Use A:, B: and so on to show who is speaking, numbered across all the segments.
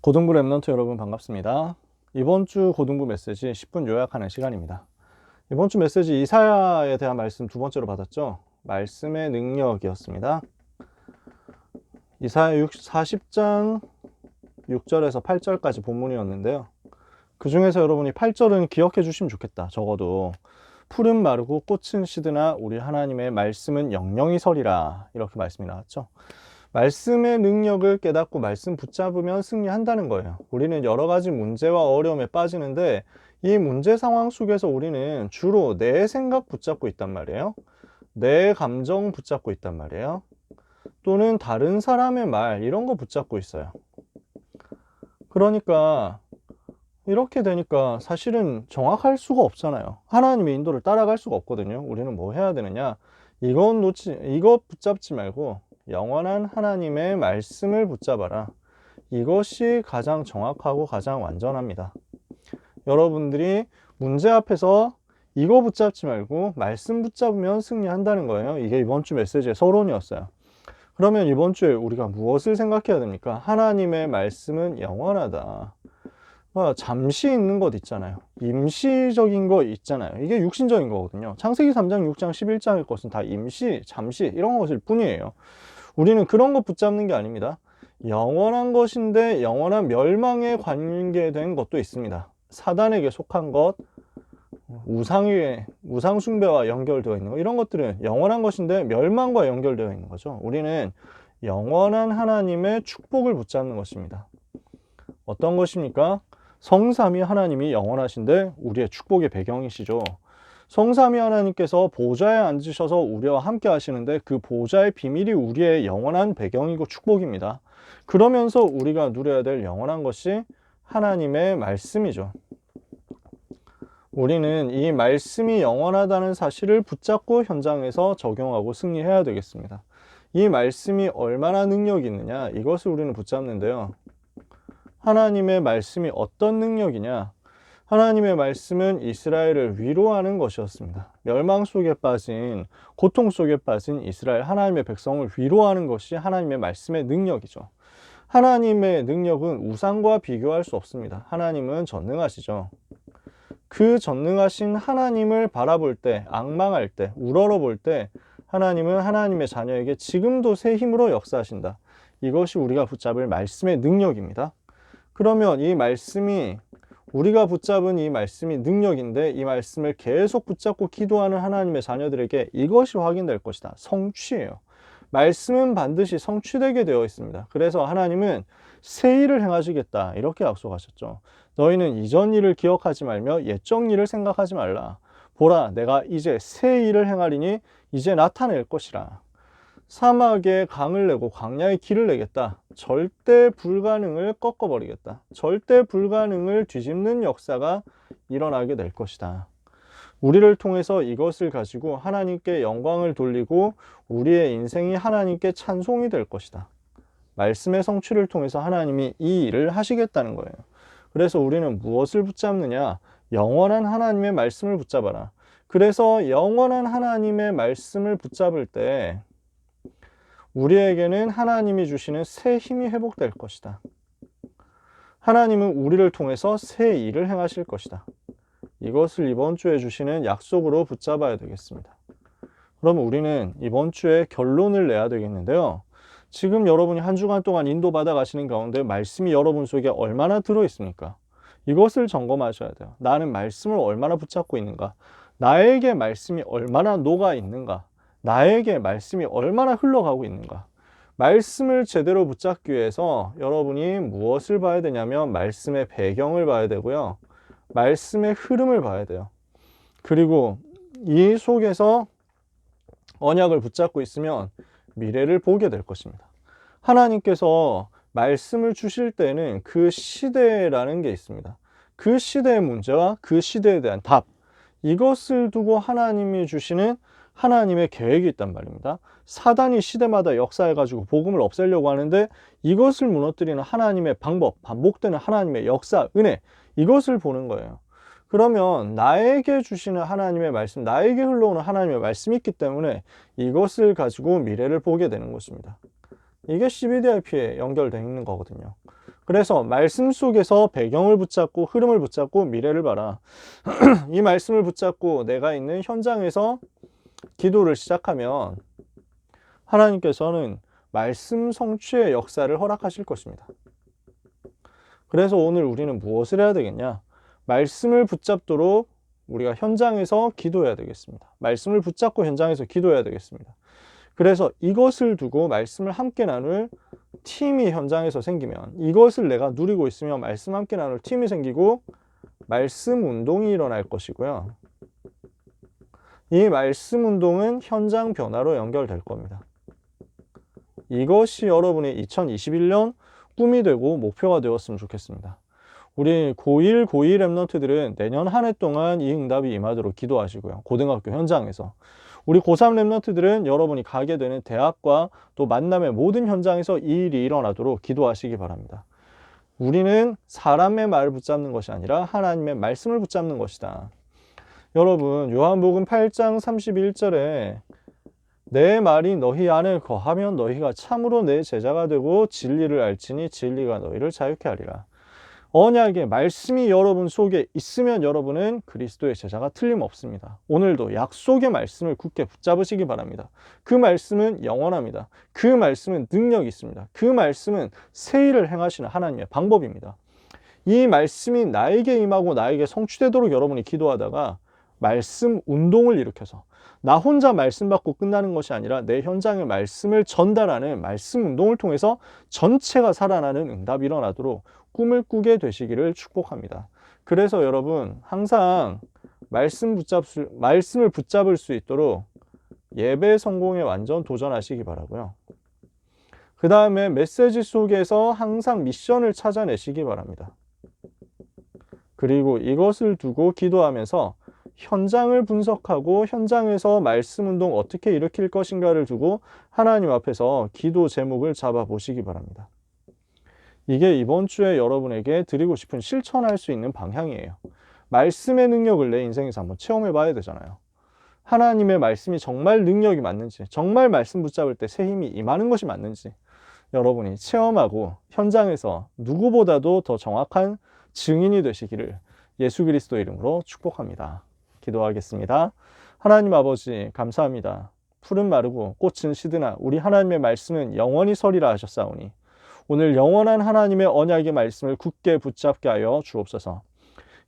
A: 고등부 랩런트 여러분 반갑습니다. 이번 주 고등부 메시지 10분 요약하는 시간입니다. 이번 주 메시지 이사야에 대한 말씀 두 번째로 받았죠. 말씀의 능력이었습니다. 이사야 40장 6절에서 8절까지 본문이었는데요. 그 중에서 여러분이 8절은 기억해 주시면 좋겠다. 적어도 풀은 마르고 꽃은 시드나 우리 하나님의 말씀은 영영이 서리라, 이렇게 말씀이 나왔죠. 말씀의 능력을 깨닫고 말씀 붙잡으면 승리한다는 거예요. 우리는 여러 가지 문제와 어려움에 빠지는데 이 문제 상황 속에서 우리는 주로 내 생각 붙잡고 있단 말이에요. 내 감정 붙잡고 있단 말이에요. 또는 다른 사람의 말, 이런 거 붙잡고 있어요. 그러니까 이렇게 되니까 사실은 정확할 수가 없잖아요. 하나님의 인도를 따라갈 수가 없거든요. 우리는 뭐 해야 되느냐? 이것 붙잡지 말고 영원한 하나님의 말씀을 붙잡아라. 이것이 가장 정확하고 가장 완전합니다. 여러분들이 문제 앞에서 이거 붙잡지 말고 말씀 붙잡으면 승리한다는 거예요. 이게 이번 주 메시지의 서론이었어요. 그러면 이번 주에 우리가 무엇을 생각해야 됩니까? 하나님의 말씀은 영원하다. 잠시 있는 것 있잖아요. 임시적인 거 있잖아요. 이게 육신적인 거거든요. 창세기 3장, 6장, 11장의 것은 다 임시, 잠시 이런 것일 뿐이에요. 우리는 그런 것 붙잡는 게 아닙니다. 영원한 것인데 영원한 멸망에 관계된 것도 있습니다. 사단에게 속한 것, 우상 숭배와 연결되어 있는 것, 이런 것들은 영원한 것인데 멸망과 연결되어 있는 거죠. 우리는 영원한 하나님의 축복을 붙잡는 것입니다. 어떤 것입니까? 성삼위 하나님이 영원하신데 우리의 축복의 배경이시죠. 성삼위 하나님께서 보좌에 앉으셔서 우리와 함께 하시는데 그 보좌의 비밀이 우리의 영원한 배경이고 축복입니다. 그러면서 우리가 누려야 될 영원한 것이 하나님의 말씀이죠. 우리는 이 말씀이 영원하다는 사실을 붙잡고 현장에서 적용하고 승리해야 되겠습니다. 이 말씀이 얼마나 능력이 있느냐, 이것을 우리는 붙잡는데요. 하나님의 말씀이 어떤 능력이냐? 하나님의 말씀은 이스라엘을 위로하는 것이었습니다. 멸망 속에 빠진, 고통 속에 빠진 이스라엘 하나님의 백성을 위로하는 것이 하나님의 말씀의 능력이죠. 하나님의 능력은 우상과 비교할 수 없습니다. 하나님은 전능하시죠. 그 전능하신 하나님을 바라볼 때, 앙망할 때, 우러러볼 때 하나님은 하나님의 자녀에게 지금도 새 힘으로 역사하신다. 이것이 우리가 붙잡을 말씀의 능력입니다. 그러면 이 말씀이, 우리가 붙잡은 이 말씀이 능력인데 이 말씀을 계속 붙잡고 기도하는 하나님의 자녀들에게 이것이 확인될 것이다. 성취예요. 말씀은 반드시 성취되게 되어 있습니다. 그래서 하나님은 새 일을 행하시겠다, 이렇게 약속하셨죠. 너희는 이전 일을 기억하지 말며 옛적 일을 생각하지 말라. 보라, 내가 이제 새 일을 행하리니 이제 나타낼 것이라. 사막에 강을 내고 광야에 길을 내겠다. 절대 불가능을 꺾어버리겠다. 절대 불가능을 뒤집는 역사가 일어나게 될 것이다. 우리를 통해서 이것을 가지고 하나님께 영광을 돌리고 우리의 인생이 하나님께 찬송이 될 것이다. 말씀의 성취를 통해서 하나님이 이 일을 하시겠다는 거예요. 그래서 우리는 무엇을 붙잡느냐? 영원한 하나님의 말씀을 붙잡아라. 그래서 영원한 하나님의 말씀을 붙잡을 때 우리에게는 하나님이 주시는 새 힘이 회복될 것이다. 하나님은 우리를 통해서 새 일을 행하실 것이다. 이것을 이번 주에 주시는 약속으로 붙잡아야 되겠습니다. 그러면 우리는 이번 주에 결론을 내야 되겠는데요. 지금 여러분이 한 주간 동안 인도받아 가시는 가운데 말씀이 여러분 속에 얼마나 들어있습니까? 이것을 점검하셔야 돼요. 나는 말씀을 얼마나 붙잡고 있는가? 나에게 말씀이 얼마나 녹아 있는가? 나에게 말씀이 얼마나 흘러가고 있는가? 말씀을 제대로 붙잡기 위해서 여러분이 무엇을 봐야 되냐면 말씀의 배경을 봐야 되고요. 말씀의 흐름을 봐야 돼요. 그리고 이 속에서 언약을 붙잡고 있으면 미래를 보게 될 것입니다. 하나님께서 말씀을 주실 때는 그 시대라는 게 있습니다. 그 시대의 문제와 그 시대에 대한 답, 이것을 두고 하나님이 주시는 하나님의 계획이 있단 말입니다. 사단이 시대마다 역사해가지고 복음을 없애려고 하는데 이것을 무너뜨리는 하나님의 방법, 반복되는 하나님의 역사, 은혜, 이것을 보는 거예요. 그러면 나에게 주시는 하나님의 말씀, 나에게 흘러오는 하나님의 말씀이 있기 때문에 이것을 가지고 미래를 보게 되는 것입니다. 이게 CBDIP에 연결되어 있는 거거든요. 그래서 말씀 속에서 배경을 붙잡고 흐름을 붙잡고 미래를 봐라. 이 말씀을 붙잡고 내가 있는 현장에서 기도를 시작하면 하나님께서는 말씀 성취의 역사를 허락하실 것입니다. 그래서 오늘 우리는 무엇을 해야 되겠냐? 말씀을 붙잡도록 우리가 현장에서 기도해야 되겠습니다. 말씀을 붙잡고 현장에서 기도해야 되겠습니다. 그래서 이것을 두고 말씀을 함께 나눌 팀이 현장에서 생기면, 이것을 내가 누리고 있으면 말씀 함께 나눌 팀이 생기고 말씀 운동이 일어날 것이고요. 이 말씀 운동은 현장 변화로 연결될 겁니다. 이것이 여러분의 2021년 꿈이 되고 목표가 되었으면 좋겠습니다. 우리 고1 랩런트들은 내년 한 해 동안 이 응답이 임하도록 기도하시고요. 고등학교 현장에서. 우리 고3 랩런트들은 여러분이 가게 되는 대학과 또 만남의 모든 현장에서 이 일이 일어나도록 기도하시기 바랍니다. 우리는 사람의 말을 붙잡는 것이 아니라 하나님의 말씀을 붙잡는 것이다. 여러분, 요한복음 8장 31절에 내 말이 너희 안에 거하면 너희가 참으로 내 제자가 되고 진리를 알지니 진리가 너희를 자유케 하리라. 언약의 말씀이 여러분 속에 있으면 여러분은 그리스도의 제자가 틀림없습니다. 오늘도 약속의 말씀을 굳게 붙잡으시기 바랍니다. 그 말씀은 영원합니다. 그 말씀은 능력이 있습니다. 그 말씀은 새 일을 행하시는 하나님의 방법입니다. 이 말씀이 나에게 임하고 나에게 성취되도록 여러분이 기도하다가 말씀 운동을 일으켜서 나 혼자 말씀 받고 끝나는 것이 아니라 내 현장에 말씀을 전달하는 말씀 운동을 통해서 전체가 살아나는 응답이 일어나도록 꿈을 꾸게 되시기를 축복합니다. 그래서 여러분 항상 말씀을 붙잡을 수 있도록 예배 성공에 완전 도전하시기 바라고요. 그 다음에 메시지 속에서 항상 미션을 찾아내시기 바랍니다. 그리고 이것을 두고 기도하면서 현장을 분석하고 현장에서 말씀 운동 어떻게 일으킬 것인가를 두고 하나님 앞에서 기도 제목을 잡아 보시기 바랍니다. 이게 이번 주에 여러분에게 드리고 싶은 실천할 수 있는 방향이에요. 말씀의 능력을 내 인생에서 한번 체험해 봐야 되잖아요. 하나님의 말씀이 정말 능력이 맞는지, 정말 말씀 붙잡을 때 새 힘이 임하는 것이 맞는지 여러분이 체험하고 현장에서 누구보다도 더 정확한 증인이 되시기를 예수 그리스도 이름으로 축복합니다. 기도하겠습니다. 하나님 아버지 감사합니다. 풀은 마르고 꽃은 시드나 우리 하나님의 말씀은 영원히 서리라 하셨사오니 오늘 영원한 하나님의 언약의 말씀을 굳게 붙잡게 하여 주옵소서.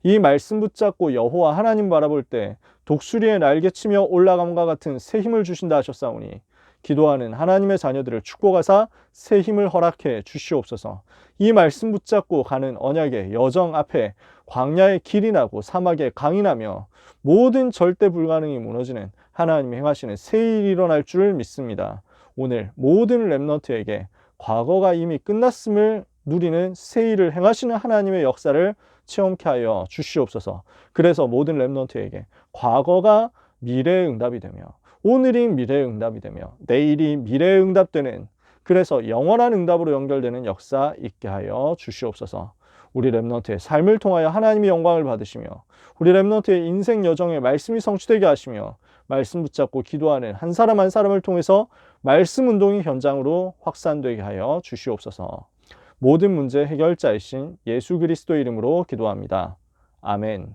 A: 이 말씀 붙잡고 여호와 하나님 바라볼 때 독수리의 날개치며 올라감과 같은 새 힘을 주신다 하셨사오니 기도하는 하나님의 자녀들을 축복하사 새 힘을 허락해 주시옵소서. 이 말씀 붙잡고 가는 언약의 여정 앞에 광야의 길이 나고 사막의 강이 나며 모든 절대 불가능이 무너지는 하나님이 행하시는 새 일이 일어날 줄 믿습니다. 오늘 모든 랩런트에게 과거가 이미 끝났음을 누리는 새 일을 행하시는 하나님의 역사를 체험케 하여 주시옵소서. 그래서 모든 랩런트에게 과거가 미래의 응답이 되며 오늘이 미래의 응답이 되며 내일이 미래의 응답되는 그래서 영원한 응답으로 연결되는 역사 있게 하여 주시옵소서. 우리 랩런트의 삶을 통하여 하나님의 영광을 받으시며 우리 랩런트의 인생 여정에 말씀이 성취되게 하시며 말씀 붙잡고 기도하는 한 사람 한 사람을 통해서 말씀 운동이 현장으로 확산되게 하여 주시옵소서. 모든 문제 해결자이신 예수 그리스도 이름으로 기도합니다. 아멘.